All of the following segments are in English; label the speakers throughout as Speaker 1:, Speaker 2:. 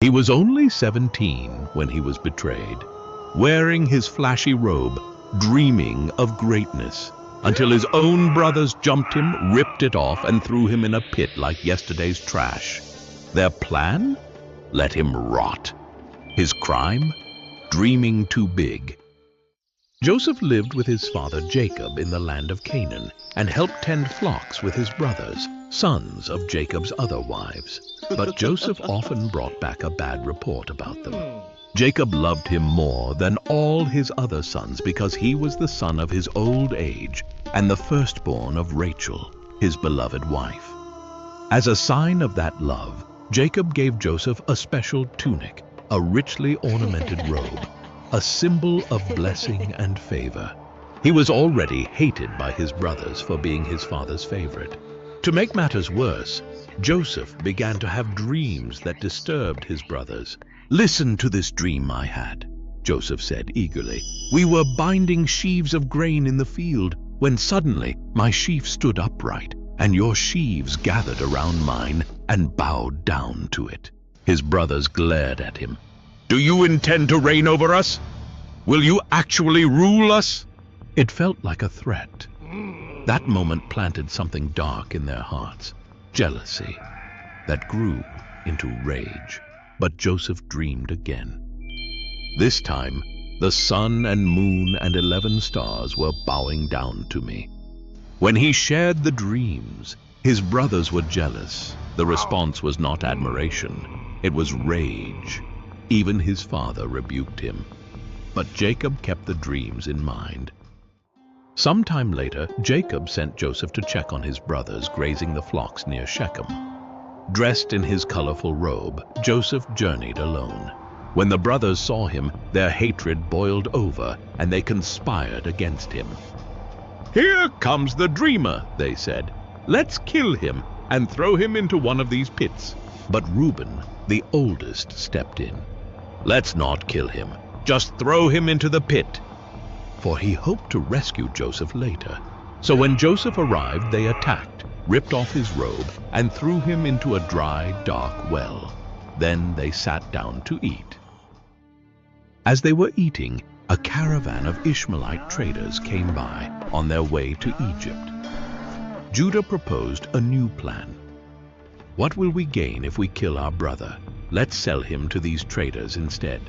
Speaker 1: He was only 17 when he was betrayed, wearing his flashy robe, dreaming of greatness, until his own brothers jumped him, ripped it off, and threw him in a pit like yesterday's trash. Their plan? Let him rot. His crime? Dreaming too big. Joseph lived with his father Jacob in the land of Canaan and helped tend flocks with his brothers, sons of Jacob's other wives. But Joseph often brought back a bad report about them. Jacob loved him more than all his other sons because he was the son of his old age and the firstborn of Rachel, his beloved wife. As a sign of that love, Jacob gave Joseph a special tunic, a richly ornamented robe, a symbol of blessing and favor. He was already hated by his brothers for being his father's favorite. To make matters worse, Joseph began to have dreams that disturbed his brothers. "Listen to this dream I had," Joseph said eagerly. "We were binding sheaves of grain in the field when suddenly my sheaf stood upright, and your sheaves gathered around mine and bowed down to it." His brothers glared at him. "Do you intend to reign over us? Will you actually rule us?" It felt like a threat. That moment planted something dark in their hearts, jealousy, that grew into rage. But Joseph dreamed again. This time, the sun and moon and 11 stars were bowing down to me. When he shared the dreams, his brothers were jealous. The response was not admiration, it was rage. Even his father rebuked him. But Jacob kept the dreams in mind. Sometime later, Jacob sent Joseph to check on his brothers grazing the flocks near Shechem. Dressed in his colorful robe, Joseph journeyed alone. When the brothers saw him, their hatred boiled over, and they conspired against him. "Here comes the dreamer," they said. "Let's kill him and throw him into one of these pits." But Reuben, the oldest, stepped in. "Let's not kill him. Just throw him into the pit." For he hoped to rescue Joseph later. So when Joseph arrived, they attacked, ripped off his robe, and threw him into a dry, dark well. Then they sat down to eat. As they were eating, a caravan of Ishmaelite traders came by on their way to Egypt. Judah proposed a new plan. "What will we gain if we kill our brother? Let's sell him to these traders instead."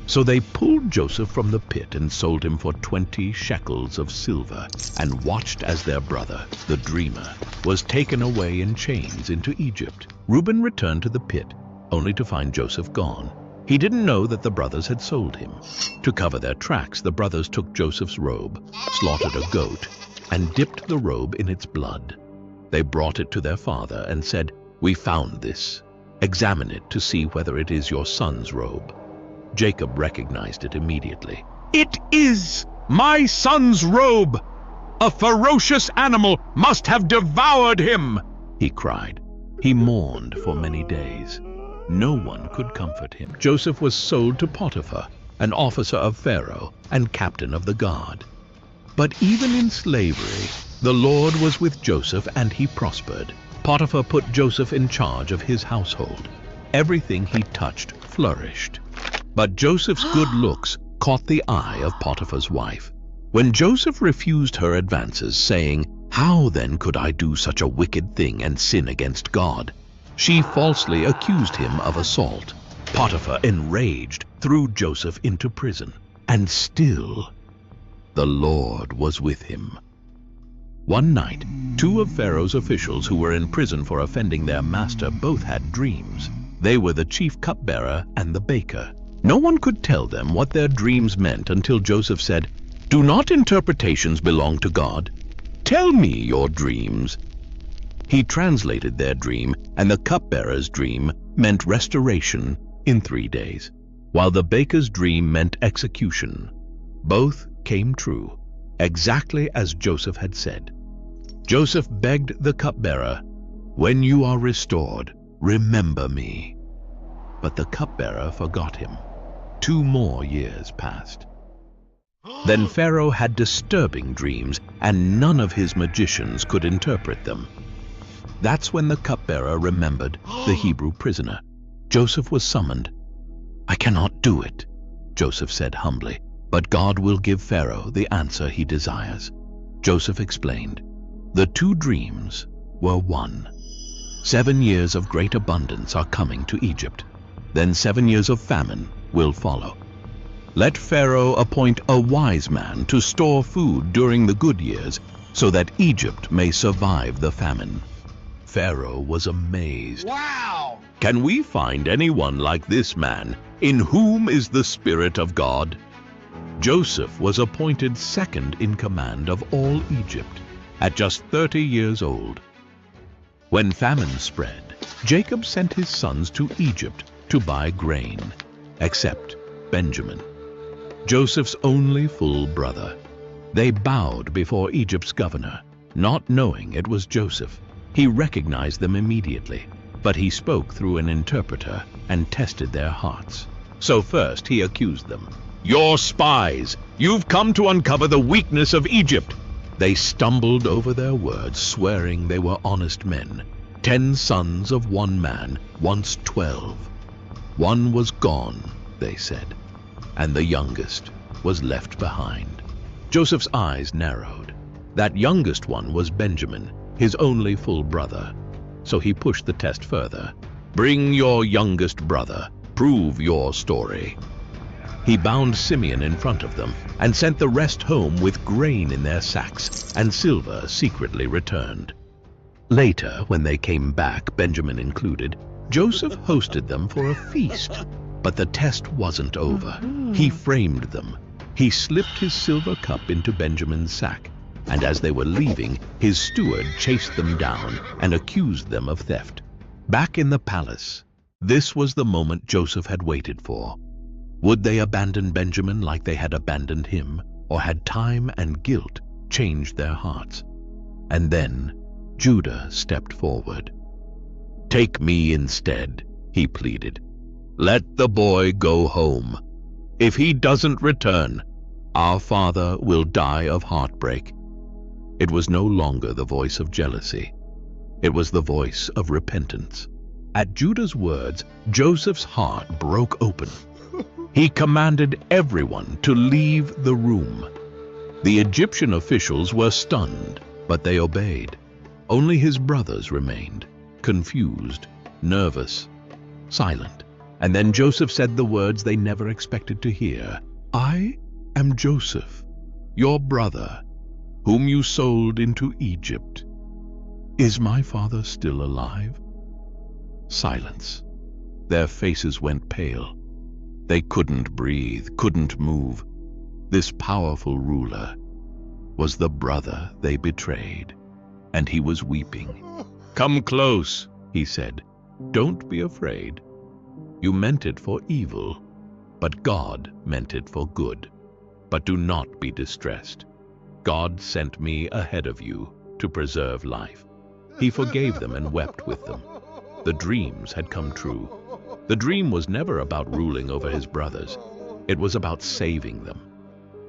Speaker 1: So they pulled Joseph from the pit and sold him for 20 shekels of silver, and watched as their brother, the dreamer, was taken away in chains into Egypt. Reuben returned to the pit, only to find Joseph gone. He didn't know that the brothers had sold him. To cover their tracks, the brothers took Joseph's robe, slaughtered a goat, and dipped the robe in its blood. They brought it to their father and said, "We found this. Examine it to see whether it is your son's robe." Jacob recognized it immediately. "It is my son's robe! A ferocious animal must have devoured him!" he cried. He mourned for many days. No one could comfort him. Joseph was sold to Potiphar, an officer of Pharaoh and captain of the guard. But even in slavery, the Lord was with Joseph and he prospered. Potiphar put Joseph in charge of his household. Everything he touched flourished. But Joseph's good looks caught the eye of Potiphar's wife. When Joseph refused her advances, saying, "How then could I do such a wicked thing and sin against God?" she falsely accused him of assault. Potiphar, enraged, threw Joseph into prison. And still, the Lord was with him. One night, 2 of Pharaoh's officials who were in prison for offending their master both had dreams. They were the chief cupbearer and the baker. No one could tell them what their dreams meant until Joseph said, "Do not interpretations belong to God? Tell me your dreams." He translated their dream, and the cupbearer's dream meant restoration in 3 days, while the baker's dream meant execution. Both came true, exactly as Joseph had said. Joseph begged the cupbearer, "When you are restored, remember me." But the cupbearer forgot him. 2 more years passed. Then Pharaoh had disturbing dreams, and none of his magicians could interpret them. That's when the cupbearer remembered the Hebrew prisoner. Joseph was summoned, "I cannot do it," Joseph said humbly, "but God will give Pharaoh the answer he desires." Joseph explained. The two dreams were one. 7 years of great abundance are coming to Egypt. Then 7 years of famine will follow. Let Pharaoh appoint a wise man to store food during the good years, so that Egypt may survive the famine. Pharaoh was amazed.
Speaker 2: Wow!
Speaker 1: "Can we find anyone like this man, in whom is the Spirit of God?" Joseph was appointed second in command of all Egypt, at just 30 years old. When famine spread, Jacob sent his sons to Egypt to buy grain, except Benjamin, Joseph's only full brother. They bowed before Egypt's governor, not knowing it was Joseph. He recognized them immediately, but he spoke through an interpreter and tested their hearts. So first he accused them. "You're spies! You've come to uncover the weakness of Egypt!" They stumbled over their words, swearing they were honest men. 10 sons of one man, once 12. One was gone, they said, and the youngest was left behind. Joseph's eyes narrowed. That youngest one was Benjamin, his only full brother. So he pushed the test further. "Bring your youngest brother. Prove your story." He bound Simeon in front of them and sent the rest home with grain in their sacks, and silver secretly returned. Later, when they came back, Benjamin included, Joseph hosted them for a feast. But the test wasn't over. He framed them. He slipped his silver cup into Benjamin's sack, and as they were leaving, his steward chased them down and accused them of theft. Back in the palace, this was the moment Joseph had waited for. Would they abandon Benjamin like they had abandoned him, or had time and guilt changed their hearts? And then Judah stepped forward. "Take me instead," he pleaded. "Let the boy go home. If he doesn't return, our father will die of heartbreak." It was no longer the voice of jealousy. It was the voice of repentance. At Judah's words, Joseph's heart broke open. He commanded everyone to leave the room. The Egyptian officials were stunned, but they obeyed. Only his brothers remained, confused, nervous, silent. And then Joseph said the words they never expected to hear. "I am Joseph, your brother, whom you sold into Egypt. Is my father still alive?" Silence. Their faces went pale. They couldn't breathe, couldn't move. This powerful ruler was the brother they betrayed, and he was weeping. "Come close," he said. "Don't be afraid. You meant it for evil, but God meant it for good. But do not be distressed. God sent me ahead of you to preserve life." He forgave them and wept with them. The dreams had come true. The dream was never about ruling over his brothers. It was about saving them.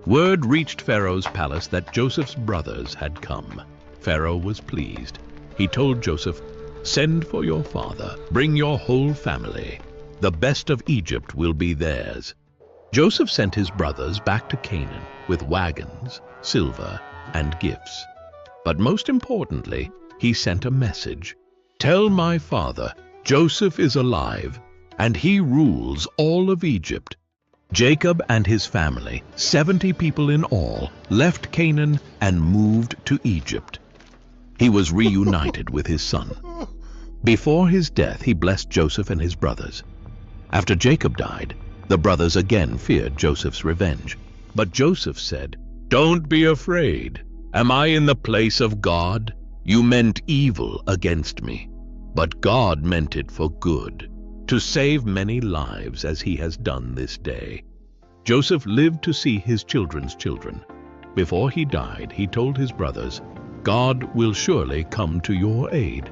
Speaker 1: Word reached Pharaoh's palace that Joseph's brothers had come. Pharaoh was pleased. He told Joseph, "Send for your father. Bring your whole family. The best of Egypt will be theirs." Joseph sent his brothers back to Canaan with wagons, silver, and gifts. But most importantly, he sent a message. "Tell my father, Joseph is alive, and he rules all of Egypt." Jacob and his family, 70 people in all, left Canaan and moved to Egypt. He was reunited with his son. Before his death, he blessed Joseph and his brothers. After Jacob died, the brothers again feared Joseph's revenge. But Joseph said, "Don't be afraid. Am I in the place of God? You meant evil against me, but God meant it for good, to save many lives as he has done this day." Joseph lived to see his children's children. Before he died, he told his brothers, "God will surely come to your aid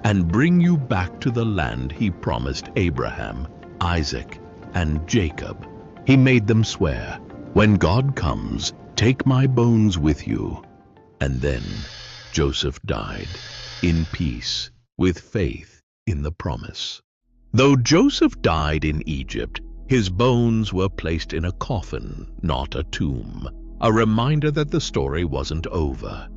Speaker 1: and bring you back to the land he promised Abraham, Isaac, and Jacob." He made them swear, "When God comes, take my bones with you." And then Joseph died in peace, with faith in the promise. Though Joseph died in Egypt, His bones were placed in a coffin, not a tomb, a reminder that the story wasn't over.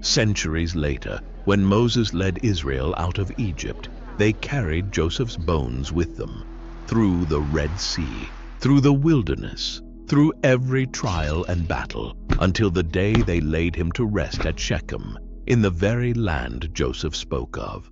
Speaker 1: Centuries later, when Moses led Israel out of Egypt, they carried Joseph's bones with them, through the Red Sea, through the wilderness, through every trial and battle, until the day they laid him to rest at Shechem, in the very land Joseph spoke of.